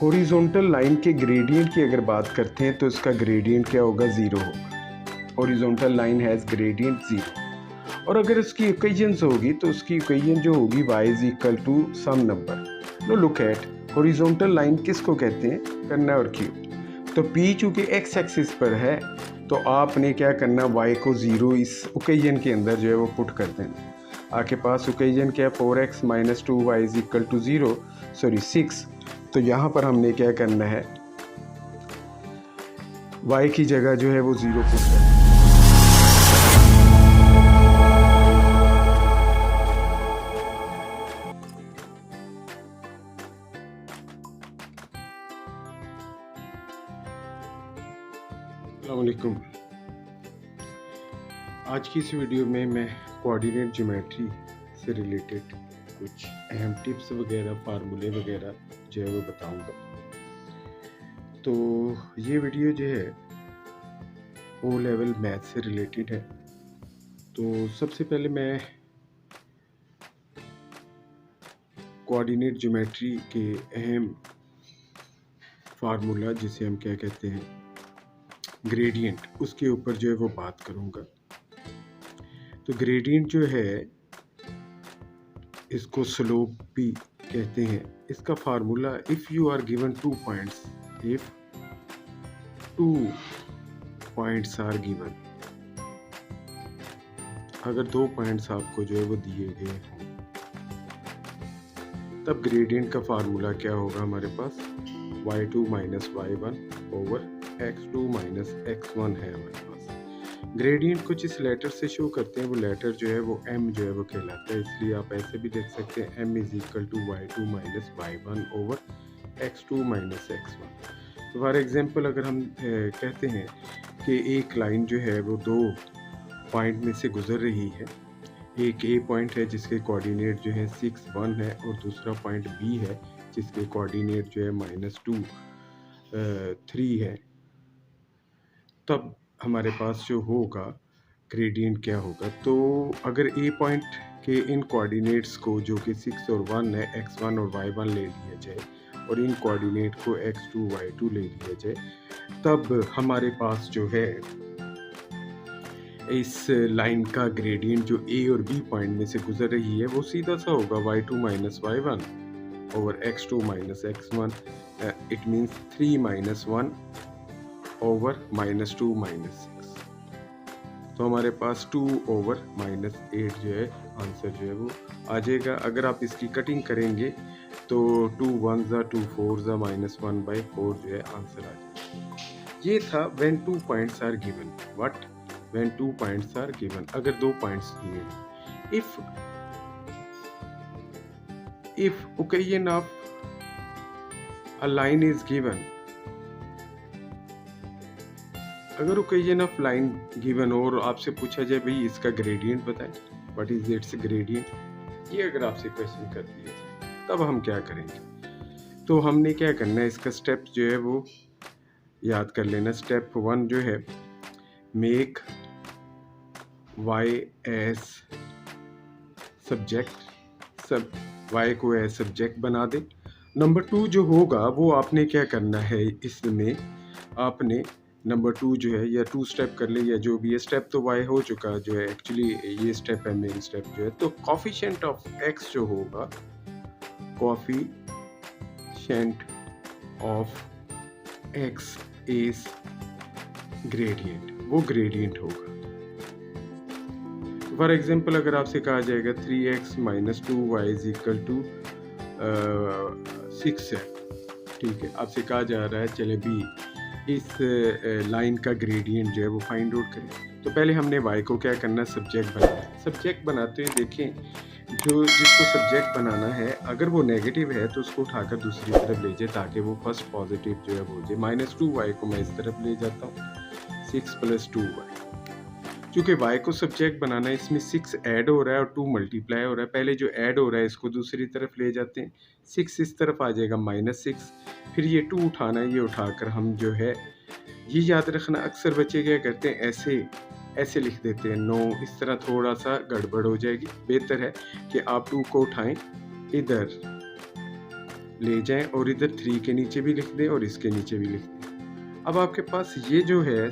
Horizontal line के gradient की अगर बात करते हैं तो इसका ग्रेडियंट क्या होगा, ज़ीरो होगा। Horizontal line has gradient zero. और अगर इसकी इक्वेशंस होगी तो उसकी इक्वेशन जो होगी y is equal to some number. Now look at horizontal line किसको कहते हैं, करना और क्यू। तो p चूँकि x एक्सिस पर है तो आपने क्या करना, y को ज़ीरो इस इक्वेशन के अंदर जो है वो पुट कर देना। आपके पास इक्वेशन क्या है, 4x minus 2y is equal to zero, sorry 6। तो यहाँ पर हमने क्या करना है, y की जगह जो है वो ज़ीरो पुट करना है। अस्सलामुअलैकुम। आज की इस वीडियो में मैं कोऑर्डिनेट ज्योमेट्री से रिलेटेड कुछ अहम टिप्स वगैरह, फार्मूले वगैरह जो है वो बताऊंगा। तो ये वीडियो जो है ओ लेवल मैथ से रिलेटेड है। तो सबसे पहले मैं कोऑर्डिनेट ज्योमेट्री के अहम फार्मूला, जिसे हम क्या कहते हैं ग्रेडियंट, उसके ऊपर जो है वो बात करूंगा। तो ग्रेडियंट जो है इसको स्लोप भी कहते हैं। इसका formula, if you are given 2 points, if 2 points are given, अगर 2 पॉइंट्स आपको जो है वो दिए गए हों, तब ग्रेडियंट का फार्मूला क्या होगा हमारे पास, y2 minus y1 over x2 minus x1 है हमारे पास। ग्रेडियंट को जिस लेटर से शो करते हैं वो लेटर जो है वो m जो है वो कहलाता है। इसलिए आप ऐसे भी देख सकते हैं m is equal to y2 minus y1 over x2 minus x1। तो फॉर एग्जांपल अगर हम कहते हैं कि एक लाइन जो है वो 2 पॉइंट में से गुजर रही है, एक a पॉइंट है जिसके कोऑर्डिनेट जो है 6 1 है, और दूसरा पॉइंट b है जिसके कोऑर्डिनेट जो है -2 3 है, तब हमारे पास जो होगा ग्रेडियंट क्या होगा। तो अगर ए पॉइंट के इन कोऑर्डिनेट्स को, जो कि 6 और 1 है, x1 और y1 ले लिया जाए, और इन कोऑर्डिनेट को x2 y2 ले लिया जाए, तब हमारे पास जो है इस लाइन का ग्रेडियंट जो a और b पॉइंट में से गुजर रही है वो सीधा सा होगा y2 minus y1 over x2 minus x1। It means 3 minus 1 over -2 minus 6। तो हमारे पास 2 ओवर -8 जो है आंसर जो है वो आ जाएगा। अगर आप इसकी कटिंग करेंगे तो 2 1 ज़ा 2 4 ज़ा -1/4 जो है आंसर आ जाएगा। ये था when 2 points are given. What? When 2 points are given, अगर 2 पॉइंट्स दिए हैं। If occasion of a line is given, अगर ओकेजन ऑफ लाइन गिवन और आपसे पूछा जाए भाई इसका ग्रेडियंट बताएं, व्हाट इज इट्स ग्रेडियंट, ये अगर आपसे क्वेश्चन कर दिया जाए तब हम क्या करेंगे। तो हमने क्या करना है, इसका स्टेप जो है वो याद कर लेना। स्टेप 1 जो है, मेक y एज सब्जेक्ट, सब y को एज सब्जेक्ट बना दे। नंबर 2 जो होगा वो आपने क्या करना है, इसमें आपने नंबर 2 जो है, या 2 स्टेप कर ले या जो भी है, स्टेप तो y हो चुका जो है, एक्चुअली ये स्टेप है मेन स्टेप जो है। तो कोफिशिएंट ऑफ x जो होगा, coefficient of x is gradient, वो ग्रेडियंट होगा। फॉर एग्जांपल अगर आपसे कहा जाएगा 3x minus 2y is equal to 6 है, ठीक है, आपसे कहा जा रहा है चले भी इस लाइन का ग्रेडियंट जो है वो फाइंड आउट करें। तो पहले हमने y को क्या करना, सब्जेक्ट बनाना। सब्जेक्ट बनाते हुए देखें, जो जिसको सब्जेक्ट बनाना है अगर वो नेगेटिव है तो उसको उठाकर दूसरी तरफ ले जाए ताकि वो फर्स्ट पॉजिटिव जो है वो हो जाए। -2y को मैं इस तरफ ले जाता हूँ, 6 + 2y। चूँकि y को सब्जेक्ट बनाना है, इसमें 6 ऐड हो रहा है और 2 मल्टीप्लाई हो रहा है। पहले जो ऐड हो रहा है इसको दूसरी तरफ ले जाते हैं, 6 इस तरफ आ जाएगा -6, फिर ये 2 उठाना है, ये उठाकर हम जो है, ये याद रखना, अक्सर बच्चे क्या करते हैं ऐसे लिख देते हैं 9, इस तरह थोड़ा सा गड़बड़ हो जाएगी। बेहतर है कि आप 2 को उठाएं इधर, ले जाएं और इधर 3 के नीचे भी लिख दें और इसके नीचे भी लिख दें। अब आपके पास ये जो है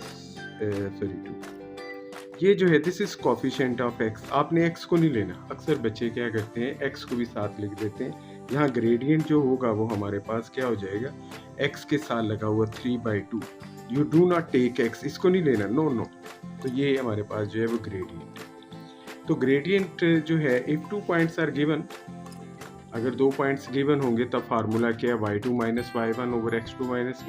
ये जो है this is coefficient of x. आपने एक्स को नहीं लेना, अक्सर बच्चे क्या करते हैं एक्स को भी साथ लिख देते हैं। यहाँ ग्रेडियंट जो होगा वो हमारे पास क्या हो जाएगा, एक्स के साथ लगा हुआ 3/2। You do not take x, इसको नहीं लेना, नो नो। तो ये हमारे पास जो है वो ग्रेडियंट है। तो ग्रेडियंट जो है इफ 2 पॉइंट्स आर गिवन, अगर 2 पॉइंट्स गिवन होंगे तब फार्मूला क्या है, y2 - y1 ओवर x2 - 1।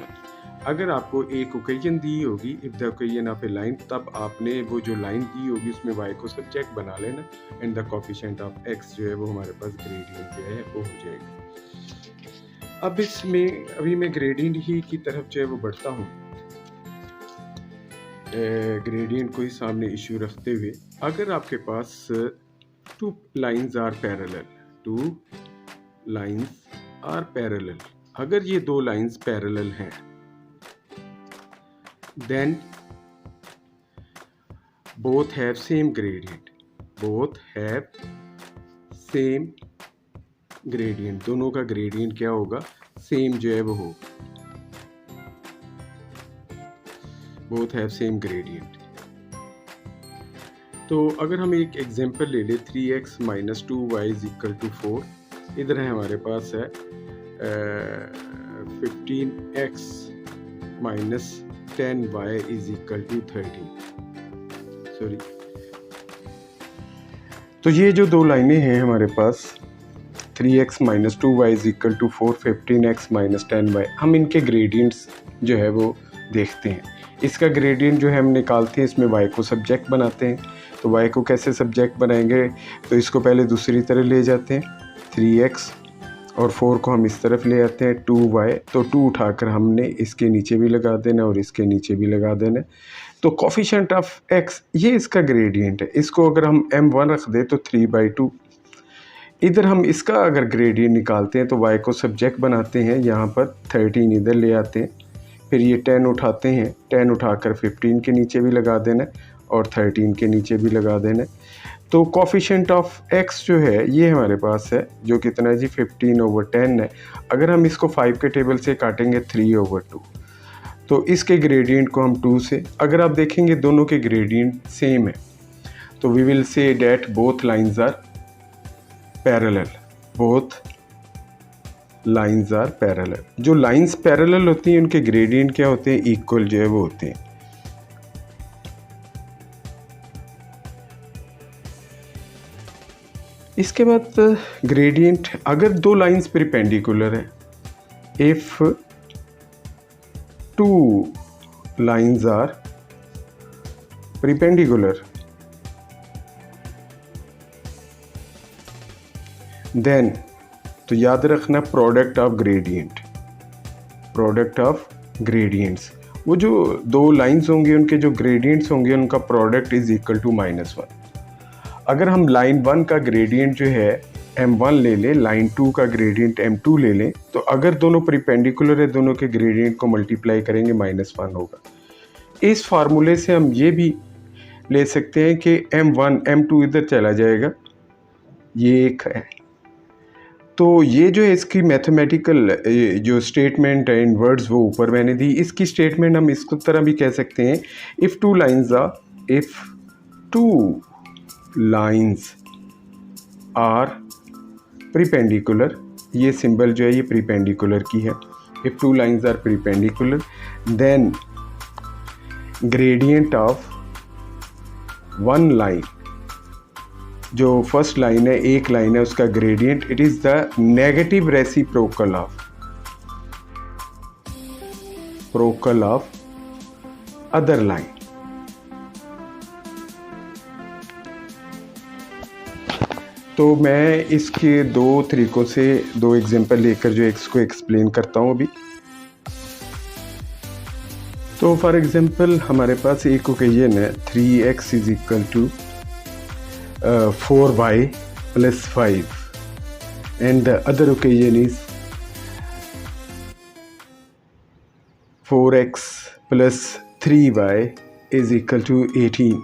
अगर आपको एक ओकेजन दी होगी, if the equation of a line, तब आपने वो जो लाइन दी होगी उसमें y को सब्जेक्ट बना लेना and the coefficient of x जो है वो हमारे पास ग्रेडियंट जो है वो हो जाएगा। अब इसमें अभी मैं ग्रेडियंट ही की तरफ जो है वो बढ़ता हूँ। ग्रेडियंट को ही सामने इशू रखते हुए, अगर आपके पास 2 lines are parallel, 2 lines are parallel, अगर ये 2 लाइंस पैरेलल हैं, then both have same gradient, both have same gradient, दोनों का gradient क्या होगा, सेम जो है वो होगा, both have same gradient। तो अगर हम एक एग्जांपल ले ले, 3x - 2y = 4, इधर है हमारे पास है 15x - 10y = 13। सॉरी, तो ये जो 2 लाइनें हैं हमारे पास, 3x - 2y = 4, 15x - 10y, हम इनके ग्रेडियंट्स जो है वो देखते हैं। इसका ग्रेडियंट जो है हम निकालते हैं, इसमें y को सब्जेक्ट बनाते हैं। तो y को कैसे सब्जेक्ट बनाएंगे, तो इसको पहले दूसरी तरफ ले जाते हैं, 3x, और 4 को हम इस तरफ ले आते हैं, 2y। तो 2 उठाकर हमने इसके नीचे भी लगा देना और इसके नीचे भी लगा देना। तो कोफिशिएंट ऑफ x ये इसका ग्रेडियंट है। इसको अगर हम m1 रख दें तो 3/2। इधर हम इसका अगर ग्रेडियंट निकालते हैं तो y को सब्जेक्ट बनाते हैं, यहाँ पर 13 इधर ले आते हैं, फिर ये 10 उठाते हैं, 10 उठाकर 15 के नीचे भी लगा देना और 13 के नीचे भी लगा देना। तो कोफिशिएंट ऑफ x जो है ये हमारे पास है, जो कितना है जी, 15/10 है। अगर हम इसको 5 के टेबल से काटेंगे 3/2, तो इसके ग्रेडियंट को हम 2 से, अगर आप देखेंगे दोनों के ग्रेडियंट सेम है, तो we will say that both lines are parallel, both lines are parallel. जो लाइंस पैरेलल होती हैं उनके ग्रेडियंट क्या होते हैं, इक्वल जो है वो होते हैं। इसके बाद ग्रेडियंट, अगर 2 लाइंस परपेंडिकुलर है, if 2 lines are perpendicular, then, तो याद रखना product of gradient, product of gradients, वो जो 2 लाइंस होंगे उनके जो ग्रेडियंट्स होंगे उनका प्रोडक्ट इज इक्वल टू -1। अगर हम लाइन 1 का ग्रेडियंट जो है m1 ले लें, लाइन 2 का ग्रेडियंट m2 ले लें, तो अगर दोनों परपेंडिकुलर है, दोनों के ग्रेडियंट को मल्टीप्लाई करेंगे -1 होगा। इस फार्मूले से हम ये भी ले सकते हैं कि m1 m2 इधर चला जाएगा, ये एक है। तो ये जो है इसकी मैथमेटिकल जो स्टेटमेंट है इन वर्ड्स वो ऊपर मैंने दी। इसकी स्टेटमेंट हम इसको तरह भी कह सकते हैं, इफ़ 2 लाइंस आर परपेंडिकुलर, ये सिंबल जो है ये परपेंडिकुलर की है। If 2 lines are perpendicular, then gradient of 1 line, जो फर्स्ट लाइन है, एक लाइन है, उसका gradient, it is the negative reciprocal of other line. तो मैं इसके 2 तरीकों से 2 एग्जांपल लेकर जो इसको एक्सप्लेन करता हूँ अभी। तो फॉर एग्जांपल हमारे पास एक ओकेजन है, 3x = 4y + 5 and the other occasion is 4x + 3y = 18।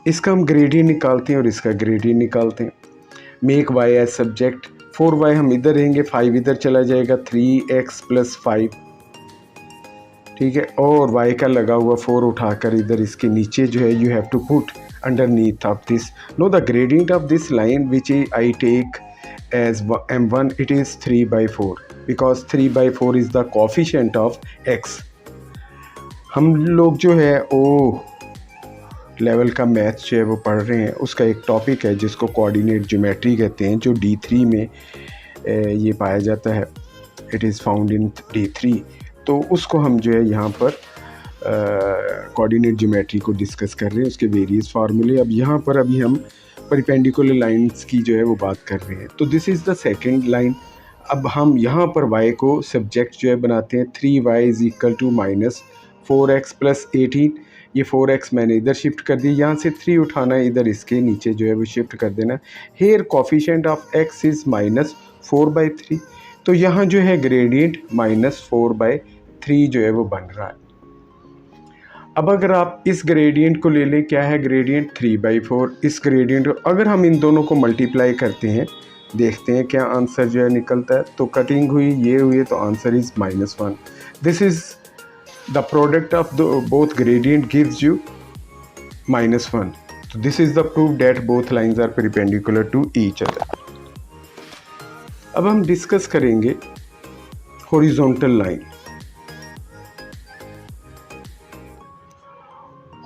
इसका हम ग्रेडियंट निकालते हैं और इसका ग्रेडियंट निकालते हैं। Make y as subject, 4y हम इधर रहेंगे, 5 इधर चला जाएगा, 3x + 5, ठीक है। और y का लगा हुआ 4 उठाकर इधर इसके नीचे जो है you have to put underneath of this. Now the gradient of this line which I take as m1, it is 3/4 because 3/4 is the coefficient of x। हम लोग जो है ओ लेवल का मैथ्स जो है वो पढ़ रहे हैं, उसका एक टॉपिक है जिसको कोऑर्डिनेट ज्योमेट्री कहते हैं, जो D3 में ये पाया जाता है, it is found in D3। तो उसको हम जो है यहाँ पर कोऑर्डिनेट ज्योमेट्री को डिस्कस कर रहे हैं, उसके वेरियस फार्मूले। अब यहाँ पर अभी हम परपेंडिकुलर लाइंस की जो है वो बात कर रहे हैं। तो this is the second line. अब हम यहाँ पर y को सब्जेक्ट जो है बनाते हैं, 3y = -4x + 18। ये 4x मैंने इधर शिफ्ट कर दी, यहाँ से 3 उठाना है, इधर इसके नीचे जो है वो शिफ्ट कर देना। Here coefficient of x is -4/3, तो यहाँ जो है ग्रेडियंट -4/3 जो है वो बन रहा है। अब अगर आप इस ग्रेडियंट को ले लें, क्या है ग्रेडियंट 3/4, इस ग्रेडियंट अगर हम इन दोनों को मल्टीप्लाई करते हैं, देखते हैं क्या आंसर जो है निकलता है। तो कटिंग हुई, ये हुई, तो answer is -1। This is the product of both gradient gives you -1. So this is the proof that both lines are perpendicular to each other. अब हम डिस्कस करेंगे हॉरिजॉन्टल लाइन।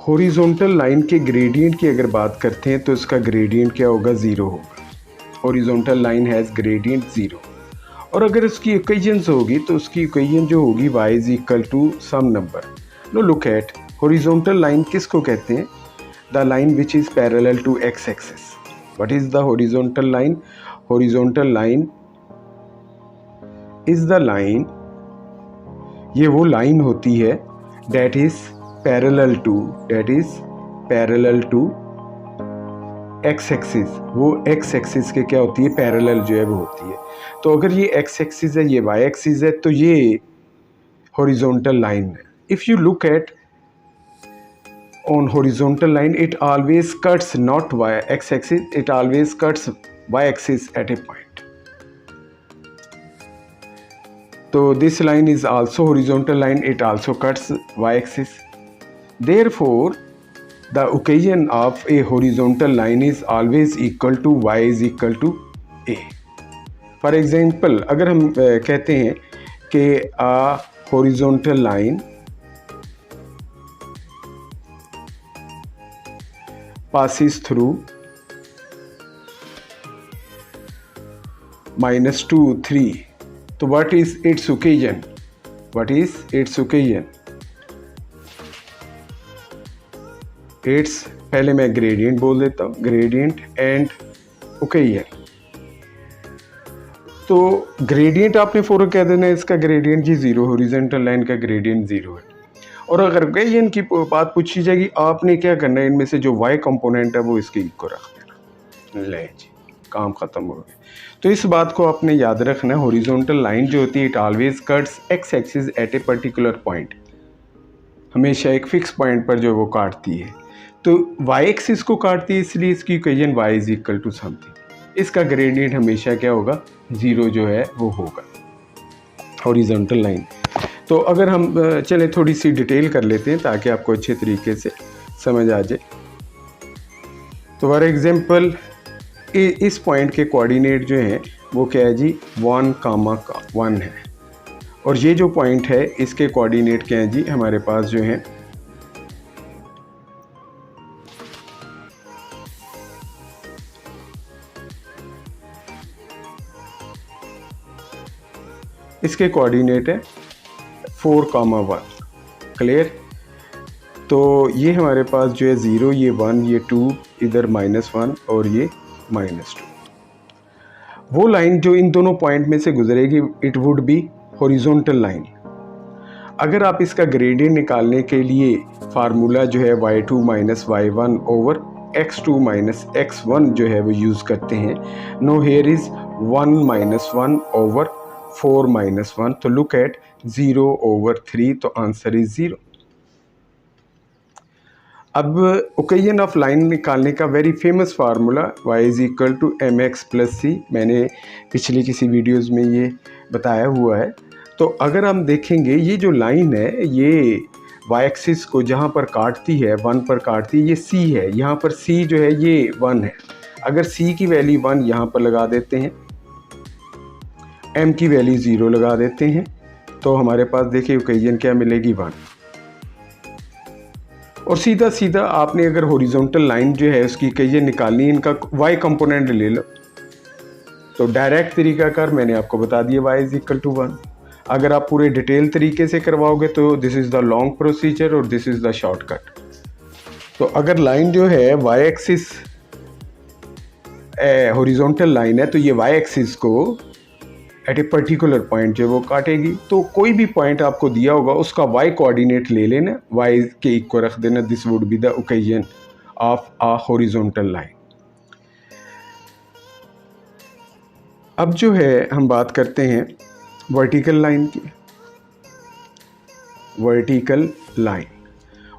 हॉरिजॉन्टल लाइन के ग्रेडियंट की अगर बात करते हैं तो इसका ग्रेडियंट क्या होगा, 0 होगा। Horizontal line has gradient 0। और अगर उसकी इक्वेशंस होगी तो उसकी इक्वेशन जो होगी y = some number. Now look at horizontal line किसको कहते हैं, the line which is parallel to x axis. What is the horizontal line? Horizontal line is the line, ये वो लाइन होती है that is parallel to x axis. वो x axis के क्या होती है, पैरेलल जो है वो होती है। तो अगर ये x एक्सिस है, ये y एक्सिस है, तो ये हॉरिजॉन्टल लाइन है। If you look at on horizontal line, it always cuts not x axis, it always cuts y axis at a point. तो this line is also horizontal line, it also cuts y axis. Therefore the occasion of a horizontal line is always equal to y = a. For example, अगर हम कहते हैं कि a horizontal line passes through -2, 3, तो what is its occasion? It's, पहले मैं gradient बोल देता हूँ, ग्रेडियंट एंड ओकेजन। तो ग्रेडियंट आपने फौरन कह देना है इसका ग्रेडियंट जी 0, हॉरिजॉन्टल लाइन का ग्रेडियंट 0 है। और अगर ओकेजन की बात पूछी जाएगी, आपने क्या करना है, इनमें से जो y कंपोनेंट है वो इसके इक्वल रख देना। ले जी, काम ख़त्म हो गया। तो इस बात को आपने याद रखना है, हॉरिजॉन्टल लाइन जो होती है it always cuts x axis at a particular point, हमेशा एक फिक्स पॉइंट पर जो वो काटती है। तो y एक्सिस को काटती है, इसलिए इसकी इक्वेशन y = समथिंग। इसका ग्रेडियंट हमेशा क्या होगा, 0 जो है वो होगा हॉरिजॉन्टल लाइन। तो अगर हम चले थोड़ी सी डिटेल कर लेते हैं ताकि आपको अच्छे तरीके से समझ आ जाए। तो फॉर एग्जांपल इस पॉइंट के कोऑर्डिनेट जो हैं वो क्या है जी, 1, 1 है। और ये जो पॉइंट है इसके कोऑर्डिनेट क्या है जी, हमारे पास जो है इसके कोऑर्डिनेट है 4, 1। क्लियर? तो ये हमारे पास जो है 0, ये 1, ये 2, इधर -1 और ये -2। वो लाइन जो इन दोनों पॉइंट में से गुजरेगी it would be horizontal line. अगर आप इसका ग्रेडियंट निकालने के लिए फार्मूला जो है y2 - y1 over x2 - x1 जो है वो यूज़ करते हैं, नो हेयर इज़ 1 - 1 ओवर 4 - 1, तो लुक एट 0 ओवर 3, तो आंसर इज 0। अब ओकेजन ऑफ लाइन निकालने का very famous formula y is equal to M X plus C, मैंने पिछली किसी वीडियोज़ में ये बताया हुआ है। तो अगर हम देखेंगे ये जो लाइन है ये y एक्सिस को जहाँ पर काटती है 1 पर काटती है, ये c है, यहाँ पर c जो है ये 1 है। अगर c की वैल्यू 1 यहाँ पर लगा देते हैं, m की वैल्यू 0 लगा देते हैं, तो हमारे पास देखिए ओकेजन क्या मिलेगी 1। और सीधा सीधा आपने अगर हॉरिजॉन्टल लाइन जो है उसकी ओकेजन निकालनी है, इनका y कंपोनेंट ले लो, तो डायरेक्ट तरीकाकार मैंने आपको बता दिया y इज इक्वल टू 1। अगर आप पूरे डिटेल तरीके से करवाओगे तो this is the long procedure और दिस इज़ द शॉर्टकट। तो अगर लाइन जो है y एक्सिस हॉरिजॉन्टल लाइन है तो ये y एक्सिस को एट ए पर्टिकुलर पॉइंट जो वो काटेगी। तो कोई भी पॉइंट आपको दिया होगा उसका y कोऑर्डिनेट ले लेना, y के इक्वल रख देना, this would be the equation of a horizontal line. अब जो है हम बात करते हैं वर्टिकल लाइन की।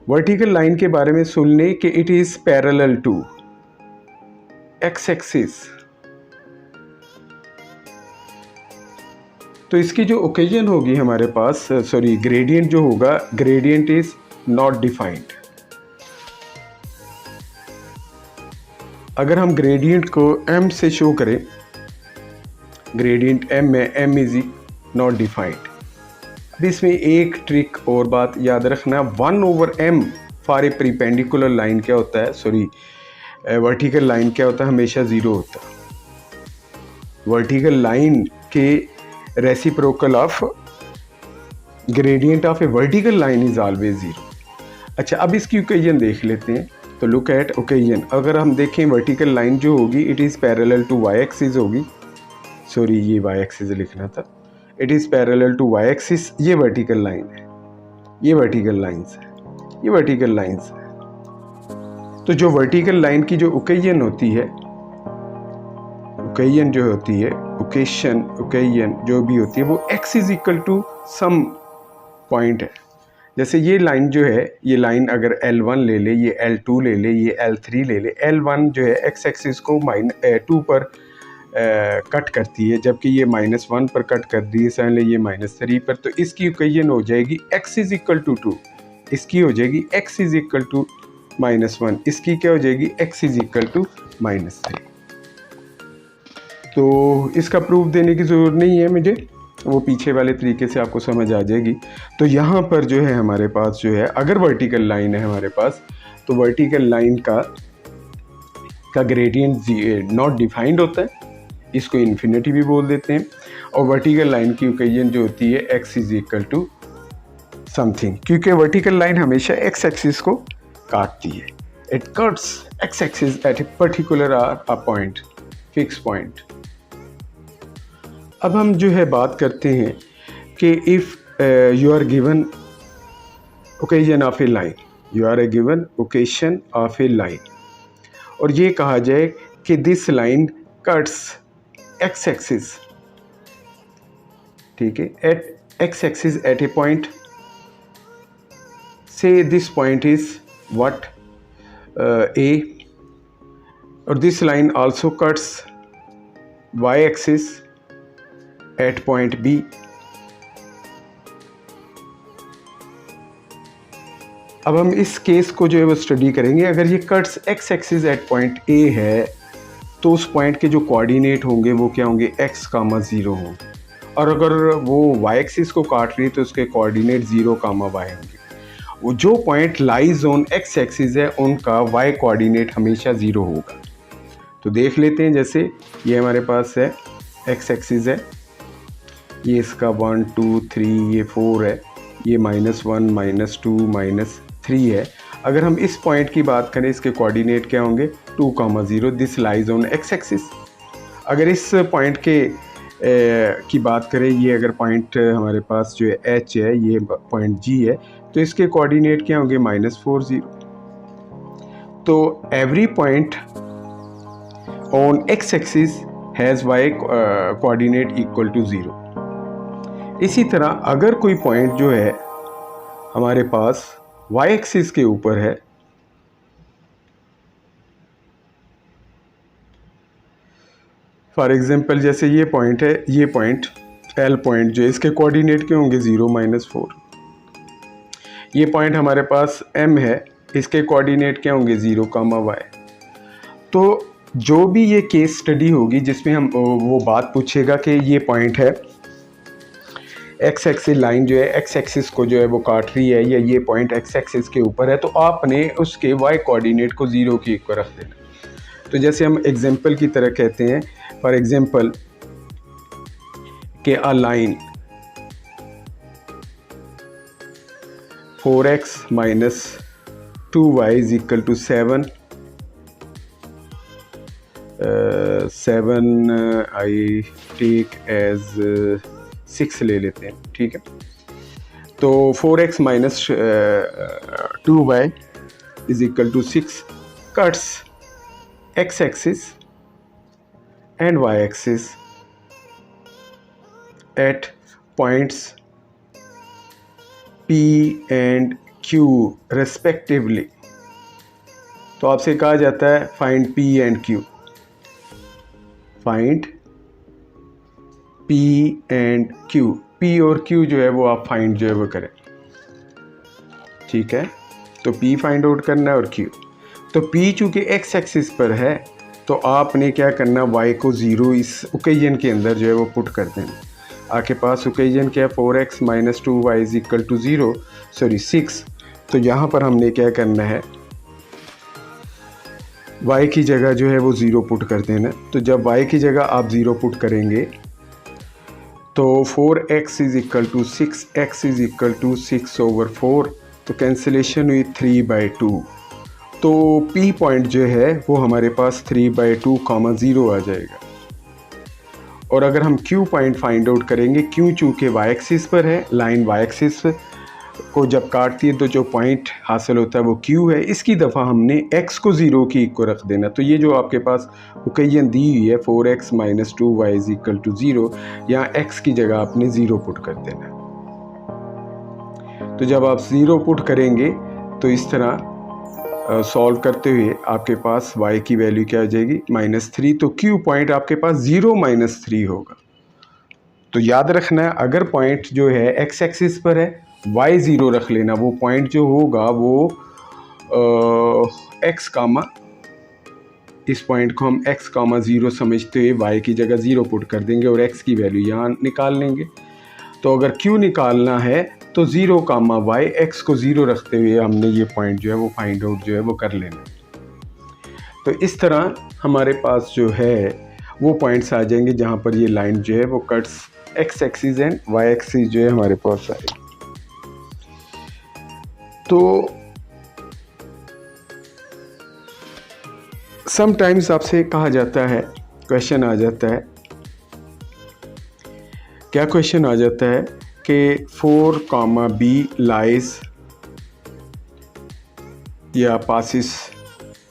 वर्टिकल लाइन के बारे में सुन लें कि it is parallel to x axis. तो इसकी जो ओकेजन होगी हमारे पास, सॉरी ग्रेडियंट जो होगा, ग्रेडियंट इज नॉट डिफाइंड। अगर हम ग्रेडियंट को m से शो करें, ग्रेडियंट m में m इज नॉट डिफाइंड। अब इसमें एक ट्रिक और बात याद रखना, 1/m for a perpendicular line क्या होता है, सॉरी वर्टिकल लाइन क्या होता है, हमेशा 0 होता है। वर्टिकल लाइन के reciprocal of gradient of A vertical line is always 0। अच्छा, अब इसकी ओकेजन देख लेते हैं। तो लुक एट ओकेजन। अगर हम देखें वर्टिकल लाइन जो होगी it is parallel to y axis होगी, सॉरी ये y एक्सिस लिखना था, it is parallel to y axis. ये वर्टिकल लाइन है, ये वर्टिकल लाइंस है, ये वर्टिकल लाइंस है। तो जो वर्टिकल लाइन की जो ओकेजन होती है, ओकेजन जो होती है, ओकेजन जो भी होती है वो x is equal to some point है। जैसे ये लाइन जो है, ये लाइन अगर L1 ले ले, ये L2 ले ले, ये L3 ले ले, L1 जो है x एक्सिस को -2 पर कट करती है, जबकि ये -1 पर कट कर दी है, समझ ले ये -3 पर। तो इसकी ओकेजन हो जाएगी x इज इक्वल टू 2, इसकी हो जाएगी x इज इक्वल टू -1, इसकी क्या हो जाएगी x इज इक्वल टू -3। तो इसका प्रूफ देने की ज़रूरत नहीं है मुझे, वो पीछे वाले तरीके से आपको समझ आ जाएगी। तो यहाँ पर जो है हमारे पास जो है, अगर वर्टिकल लाइन है हमारे पास, तो वर्टिकल लाइन का ग्रेडियंट नॉट डिफाइंड होता है, इसको इन्फिनिटी भी बोल देते हैं। और वर्टिकल लाइन की ओकेजन जो होती है x is equal to something, क्योंकि वर्टिकल लाइन हमेशा x एक्सिस को काटती है। It cuts x axis at a particular point, fix point. अब हम जो है बात करते हैं कि if you are given equation of a line, you are a given equation of a line, और ये कहा जाए कि this line cuts x axis, ठीक है, at x axis at a point, से this point is what A, और this line also cuts y axis eight point B। अब हम इस केस को जो है वो स्टडी करेंगे। अगर ये cuts x axis eight point A है तो उस पॉइंट के जो कोऑर्डिनेट होंगे वो क्या होंगे, x, 0 होंगे, और अगर वो y एक्सिस को काट रही है तो उसके कोऑर्डिनेट 0, y होंगे। वो जो point lies on x axis है उनका y कोऑर्डिनेट हमेशा 0 होगा। तो देख लेते हैं, जैसे ये हमारे पास है x एक्सिस है, ये इसका 1 2 3, ये 4 है, ये -1 -2 -3 है। अगर हम इस पॉइंट की बात करें, इसके कोऑर्डिनेट क्या होंगे, 2, 0, this lies on x axis. अगर इस पॉइंट के की बात करें, ये अगर पॉइंट हमारे पास जो है h है, ये पॉइंट g है, तो इसके कोऑर्डिनेट क्या होंगे, -4 0। तो every point on x axis has y coordinate equal to 0। इसी तरह अगर कोई पॉइंट जो है हमारे पास y एक्सिस के ऊपर है, फॉर एग्जांपल जैसे ये पॉइंट है, ये पॉइंट एल पॉइंट जो है इसके कोऑर्डिनेट क्या होंगे 0 -4। ये पॉइंट हमारे पास एम है, इसके कोऑर्डिनेट क्या होंगे 0, y। तो जो भी ये केस स्टडी होगी जिसमें हम वो बात पूछेगा कि ये पॉइंट है, एक्स एक्सिस लाइन जो है एक्स एक्सिस को जो है वो काट रही है, या ये पॉइंट एक्स एक्सिस के ऊपर है, तो आपने उसके वाई कोऑर्डिनेट को 0 की इक्वल रख देना। तो जैसे हम एग्जांपल की तरह कहते हैं, फॉर एग्जांपल कि a line 4x - 2y = 7 I take as 6 ले लेते हैं, ठीक है। तो 4x - 2y = 6 cuts x axis and y axis at points P and Q respectively। तो आपसे कहा जाता है find P and Q, find P and Q, P और Q जो है वो आप फाइंड जो है वो करें, ठीक है। तो P फाइंड आउट करना है और Q। तो P चूँकि x एक्सिस पर है तो आपने क्या करना, y को 0 इस ओकेजन के अंदर जो है वो पुट कर देना। आपके पास ओकेजन क्या है, 4x - 2y = 0, सॉरी 6। तो यहाँ पर हमने क्या करना है, y की जगह जो है वो 0 पुट कर देना। तो जब y की जगह आप 0 पुट करेंगे तो 4x = 6, x = 6/4, तो कैंसिलेशन हुई 3/2। तो P पॉइंट जो है वो हमारे पास 3/2, 0 आ जाएगा। और अगर हम Q पॉइंट फाइंड आउट करेंगे, Q चूँकि y एक्सिस पर है, लाइन y एक्सिस को जब काटती है तो जो पॉइंट हासिल होता है वो Q है। इसकी दफ़ा हमने x को 0 की इक्वल रख देना। तो ये जो आपके पास ओकेजन दी हुई है 4x - 2y = 0, यहाँ x की जगह आपने 0 पुट कर देना। तो जब आप 0 पुट करेंगे तो इस तरह सॉल्व करते हुए आपके पास y की वैल्यू क्या आ जाएगी, -3। तो Q पॉइंट आपके पास 0 - 3 होगा। तो याद रखना है, अगर पॉइंट जो है x एक्सिस पर है y 0 रख लेना। वो पॉइंट जो होगा वो x कामा, इस पॉइंट को हम x, 0 समझते हुए y की जगह 0 पुट कर देंगे और x की वैल्यू यहाँ निकाल लेंगे। तो अगर Q निकालना है तो 0, y, x को 0 रखते हुए हमने ये पॉइंट जो है वो फाइंड आउट जो है वो कर लेना। तो इस तरह हमारे पास जो है वो पॉइंट्स आ जाएंगे जहाँ पर ये लाइन जो है वो cuts x axis and y axis जो है हमारे पास आएगी। तो समटाइम्स आपसे कहा जाता है, क्वेश्चन आ जाता है, क्या क्वेश्चन आ जाता है कि 4, B लाइज या passes,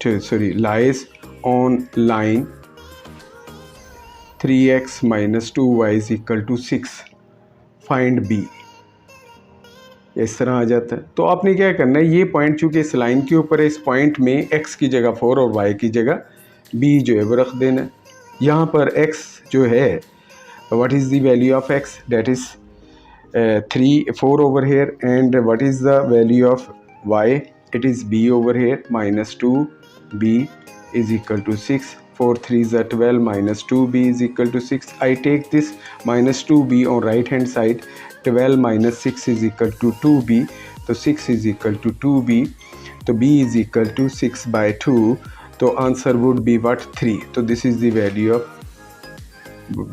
lies on line 3x - 2y = 6, find B। इस तरह आ जाता है। तो आपने क्या करना है, ये पॉइंट चूँकि इस लाइन के ऊपर है, इस पॉइंट में x की जगह 4 और y की जगह B जो है वो रख देना है। यहाँ पर x जो है, what is the value of x, that is 4 over here, and what is the value of y, it is b over here, -2b = 6, 4 3s are 12, -2b = 6. I take this -2b on right hand side, 12 - 6 = 2b, तो 6 = 2b, तो b = 6/2, तो answer would be what, 3. तो this is the value of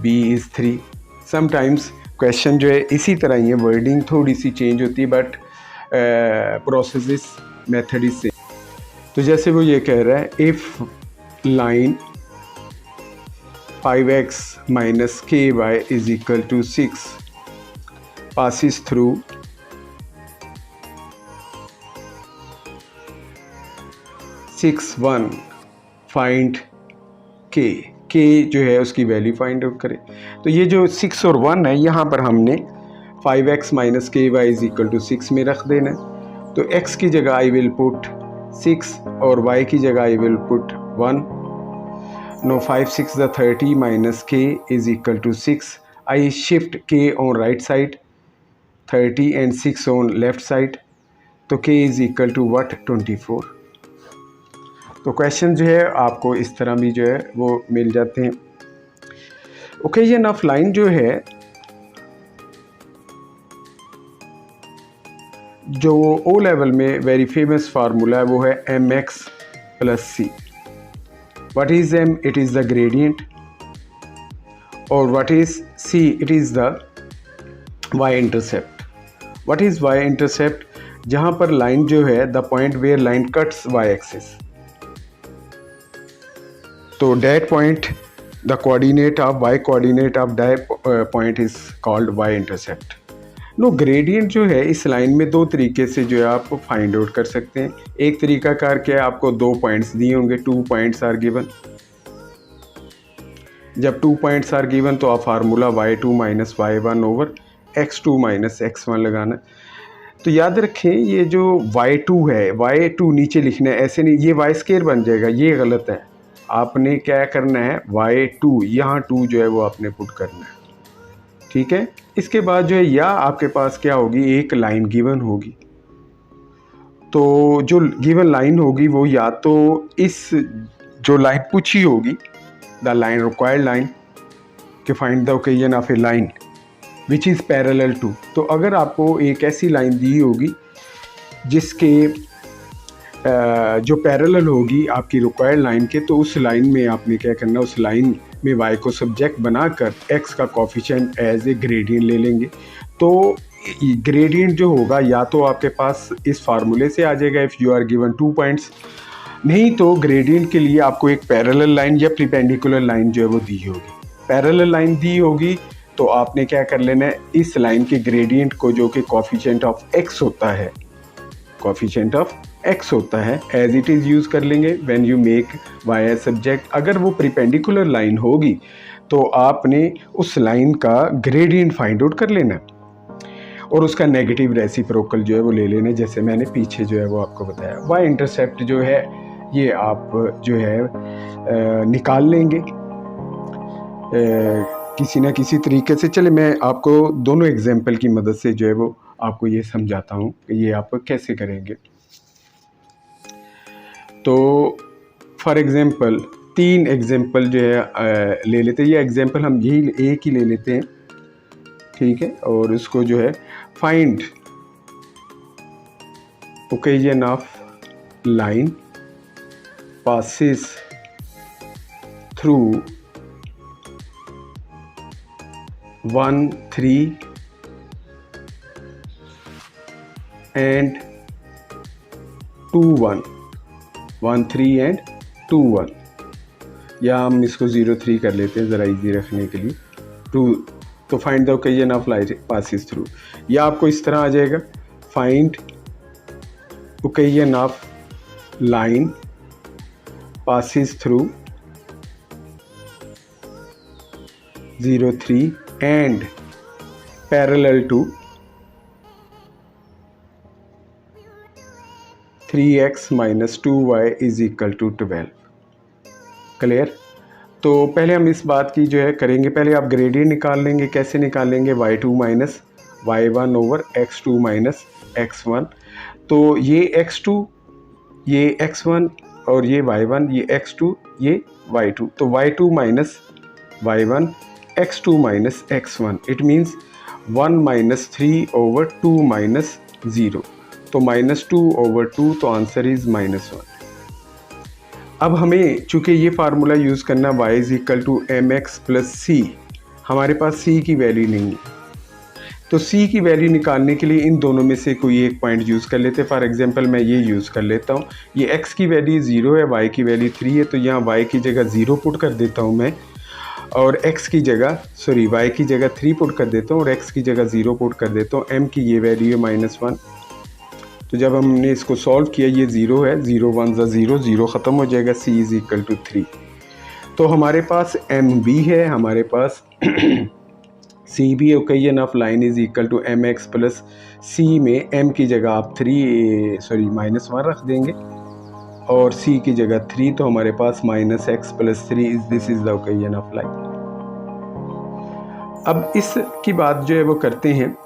b is 3. Sometimes question जो है इसी तरह ही है, wording थोड़ी सी चेंज होती है but process method is same. तो जैसे वो ये कह रहा है, if line 5x - ky = 6 passes through (6, 1), find k जो है उसकी वैल्यू फाइंड आउट करें। तो ये जो 6 और 1 है, यहाँ पर हमने 5x - ky = 6 में रख देना है। तो x की जगह आई विल पुट 6 और y की जगह I will put 1। Now 5 6 the 30 minus k is equal to 6. I shift k on right side, 30 and 6 on left side, तो k is equal to what? 24. तो क्वेश्चन जो है आपको इस तरह भी जो है वो मिल जाते हैं। ओकेजन ऑफ लाइन जो है, जो ओ लेवल में वेरी फेमस फार्मूला है वो है mx plus C. What is m? It is the gradient, और what is c? It is the y intercept. What is y intercept? जहाँ पर लाइन जो है the point where line cuts y axis, तो that point the coordinate of y coordinate of that point is called y intercept. No gradient जो है इस line में दो तरीके से जो है आप फाइंड आउट कर सकते हैं। एक तरीका कार क्या है, आपको 2 पॉइंट्स दिए होंगे, 2 पॉइंट्स आर गिवन। जब 2 पॉइंट्स आर गिवन तो आप formula y2 minus y1 over x2 minus x1 लगाना। तो याद रखें ये जो y2 है, y2 नीचे लिखना है, ऐसे नहीं, ये y स्क्वायर बन जाएगा, ये गलत है। आपने क्या करना है, y2 यहाँ 2 जो है वो आपने पुट करना है, ठीक है। इसके बाद जो है या आपके पास क्या होगी, एक लाइन गिवन होगी। तो जो गिवन लाइन होगी वो या तो इस जो लाइन पूछी होगी, द लाइन रिक्वायर्ड लाइन कि find the equation of a line which is parallel to. तो अगर आपको एक ऐसी लाइन दी होगी जिसके जो पैरेलल होगी आपकी रिक्वायर्ड लाइन के, तो उस लाइन में आपने क्या करना, उस लाइन में y को सब्जेक्ट बनाकर x का कोफिशिएंट एज ए ग्रेडियंट ले लेंगे। तो ग्रेडियंट जो होगा या तो आपके पास इस फार्मूले से आ जाएगा if you are given 2 points, नहीं तो ग्रेडियंट के लिए आपको एक पैरेलल लाइन या परपेंडिकुलर लाइन जो है वो दी होगी। पैरेलल लाइन दी होगी तो आपने क्या कर लेना है, इस लाइन के ग्रेडियंट को जो कि कोफिशिएंट ऑफ x होता है, कोफिशिएंट ऑफ x होता है, एज इट इज़ यूज़ कर लेंगे when you make y as subject. अगर वो परपेंडिकुलर लाइन होगी तो आपने उस लाइन का ग्रेडियंट फाइंड आउट कर लेना और उसका नेगेटिव रेसिप्रोकल जो है वो ले लेना, जैसे मैंने पीछे जो है वो आपको बताया। y इंटरसेप्ट जो है ये आप जो है निकाल लेंगे किसी ना किसी तरीके से। चले मैं आपको दोनों एग्जाम्पल की मदद से जो है वो आपको ये समझाता हूँ कि ये आप कैसे करेंगे। तो फॉर एग्ज़ाम्पल 3 एग्जाम्पल जो है ले लेते हैं, ये एग्जाम्पल हम यही एक ही ले लेते हैं, ठीक है। और उसको जो है find occasion of line passes through 1 3 and 2 1 1 3 and 2 1, या हम इसको 0 3 कर लेते हैं ज़रा इजी रखने के लिए। 2 तो find the equation of line passes through, या आपको इस तरह आ जाएगा find occasion of line passes through 0 3 and parallel to 3x minus 2y is equal to 12। Clear? तो पहले हम इस बात की जो है करेंगे, पहले आप ग्रेडियंट निकाल लेंगे। कैसे निकालेंगे, y2 minus y1 over x2 minus x1। तो ये x2 ये x1 और ये y1 ये x2 ये y2, तो y2 minus y1 x2 minus x1, it means 1 minus 3 over 2 minus 0, तो माइनस 2 ओवर 2, तो आंसर इज़ -1। अब हमें चूँकि ये फार्मूला यूज़ करना y is equal to mx plus C, हमारे पास c की वैल्यू नहीं है, तो c की वैल्यू निकालने के लिए इन दोनों में से कोई एक पॉइंट यूज़ कर लेते हैं। फॉर एग्जांपल मैं ये यूज़ कर लेता हूँ, ये x की वैल्यू 0 है, y की वैल्यू 3 है, तो यहाँ y की जगह 0 पुट कर देता हूँ मैं, और x की जगह y की जगह 3 पुट कर देता हूँ और x की जगह 0 पुट कर देता हूँ। m की ये वैल्यू है -1, तो जब हमने इसको सॉल्व किया ये 0 है, 0 1 0, 0 ख़त्म हो जाएगा, c इज़ इक्वल टू 3। तो हमारे पास m भी है, हमारे पास सी भी equation of line is equal to mx plus C में m की जगह आप -1 रख देंगे, और c की जगह 3, तो हमारे पास minus X plus 3 this is the equation of line. अब इसकी बात जो है वो करते हैं,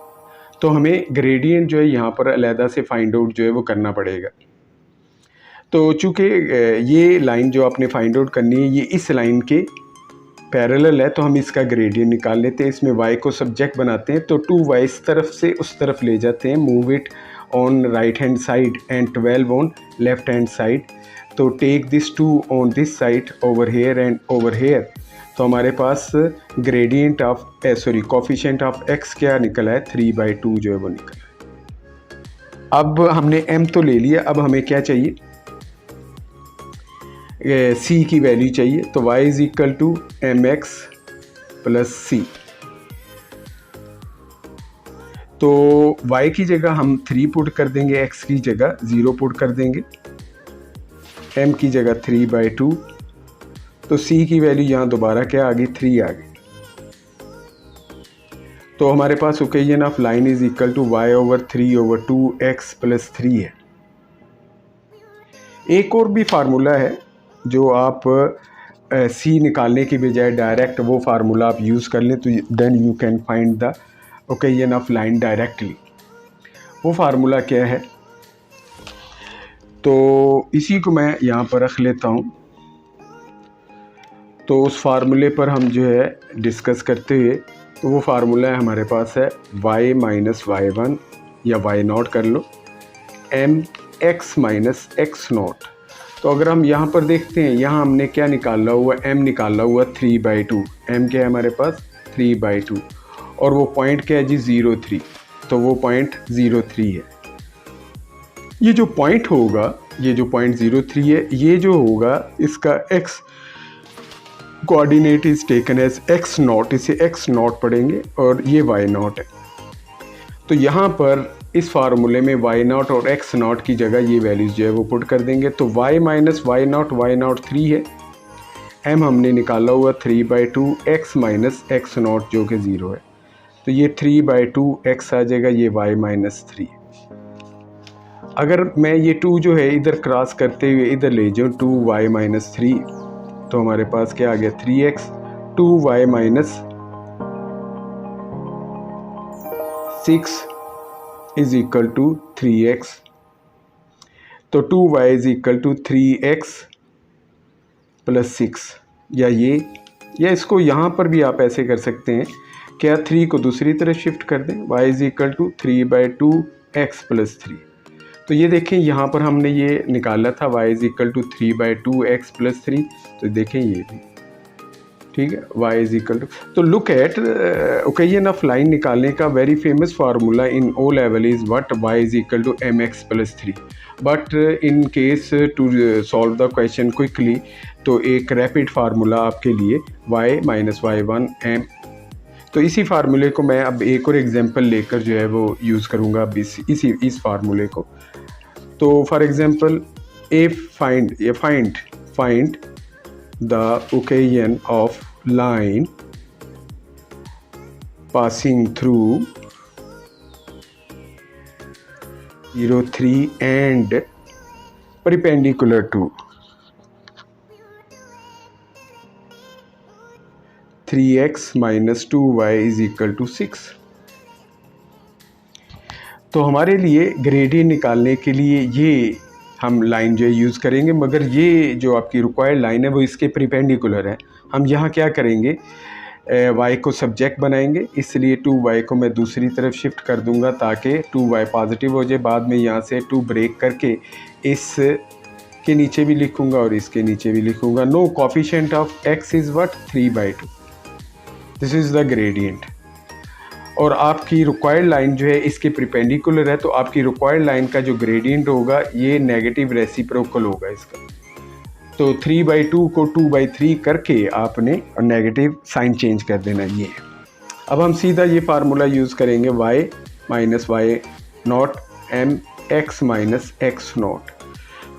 तो हमें ग्रेडियंट जो है यहाँ पर अलहदा से फाइंड आउट जो है वो करना पड़ेगा। तो चूँकि ये लाइन जो आपने फाइंड आउट करनी है ये इस लाइन के पैरेलल है, तो हम इसका ग्रेडियंट निकाल लेते हैं। इसमें y को सब्जेक्ट बनाते हैं, तो 2y इस तरफ से उस तरफ ले जाते हैं, move it on right hand side and 12 on left hand side. तो take this 2 on this side over here and over here. तो हमारे पास gradient of coefficient of x क्या निकला है, 3/2 जो है वो निकला है। अब हमने m तो ले लिया, अब हमें क्या चाहिए, c की वैल्यू चाहिए। तो y is equal to mx plus c। तो y की जगह हम 3 पुट कर देंगे, x की जगह 0 पुट कर देंगे, m की जगह 3/2। तो c की वैल्यू यहाँ दोबारा क्या आ गई, 3 आ गई। तो हमारे पास equation of line is equal to y/3/2x plus 3 है। एक और भी फार्मूला है जो आप सी निकालने की बजाय डायरेक्ट वो फार्मूला आप यूज़ कर लें, तो then you can find the equation of line directly. वो फार्मूला क्या है, तो इसी को मैं यहाँ पर रख लेता हूँ। तो उस फार्मूले पर हम जो है डिस्कस करते हुए, तो वो फार्मूला है हमारे पास है y माइनस y1 या y0 कर लो, mx माइनस x0। तो अगर हम यहाँ पर देखते हैं, यहाँ हमने क्या निकाला हुआ, m निकाला हुआ 3/2। m क्या है हमारे पास, 3/2, और वो पॉइंट क्या है जी, 0,3। तो वो पॉइंट 0,3 है। ये जो पॉइंट होगा, ये जो पॉइंट 0,3 है, ये जो होगा इसका x coordinate is taken as x0, इसे x0 पढ़ेंगे और ये y0 है। तो यहाँ पर इस फार्मूले में y0 और x0 की जगह ये वैल्यूज़ जो है वो पुट कर देंगे। तो y माइनस y0 3 है, m हमने निकाला हुआ 3/2, x माइनस x0 जो कि 0 है। तो ये 3/2 x आ जाएगा, ये y माइनस 3। अगर मैं ये 2 जो है इधर क्रॉस करते हुए इधर ले जाऊँ, 2y माइनस 3, तो हमारे पास क्या आ गया, 3x। 2y minus 6 is equal to 3x। तो 2y is equal to 3x plus 6, या इसको यहाँ पर भी आप ऐसे कर सकते हैं, क्या 3 को दूसरी तरफ शिफ्ट कर दें, y is equal to 3/2x plus 3। तो ये देखें यहाँ पर हमने ये निकाला था y is equal to 3/2x plus 3। तो देखें ये भी ठीक है, y इज इक्वल टू। तो look at equation of line निकालने का very famous formula in O level is what, y is equal to mx plus 3। But in case to solve the question quickly, तो एक rapid formula आपके लिए y minus y1 m। तो इसी फार्मूले को मैं अब एक और एग्जांपल लेकर जो है वो यूज़ करूँगा अब इस फार्मूले को। तो for example find the occasion of line passing through 0,3 and perpendicular to 3x minus 2y is equal to 6। तो हमारे लिए ग्रेडियंट निकालने के लिए ये हम लाइन जो है यूज़ करेंगे, मगर ये जो आपकी रिक्वायर्ड लाइन है वो इसके परपेंडिकुलर है। हम यहाँ क्या करेंगे, y को सब्जेक्ट बनाएंगे, इसलिए 2y को मैं दूसरी तरफ शिफ्ट कर दूंगा ताकि 2y पॉजिटिव हो जाए। बाद में यहाँ से 2 ब्रेक करके इस के नीचे भी लिखूंगा और इसके नीचे भी लिखूंगा। Now coefficient of x is what, 3/2। This is the gradient. और आपकी रिक्वायर्ड लाइन जो है इसके परपेंडिकुलर है, तो आपकी रिक्वायर्ड लाइन का जो ग्रेडियंट होगा ये नेगेटिव रेसिप्रोकल होगा इसका। तो 3/2 को 2/3 करके आपने नेगेटिव साइन चेंज कर देना ये। अब हम सीधा ये फार्मूला यूज़ करेंगे, y minus y0 m x minus x0।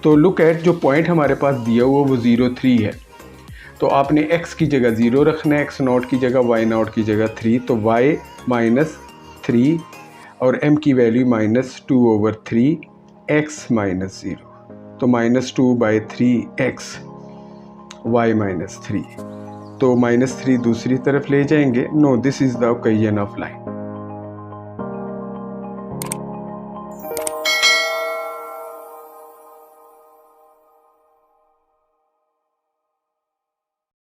तो लुक एट, जो पॉइंट हमारे पास दिया हुआ वो 0,3 है, तो आपने x की जगह 0 रखना है, x0 की जगह, y0 की जगह 3। तो y माइनस 3 और m की वैल्यू -2/3 x माइनस 0। तो -2/3x y -3, तो -3 दूसरी तरफ ले जाएंगे। Now this is the equation of line.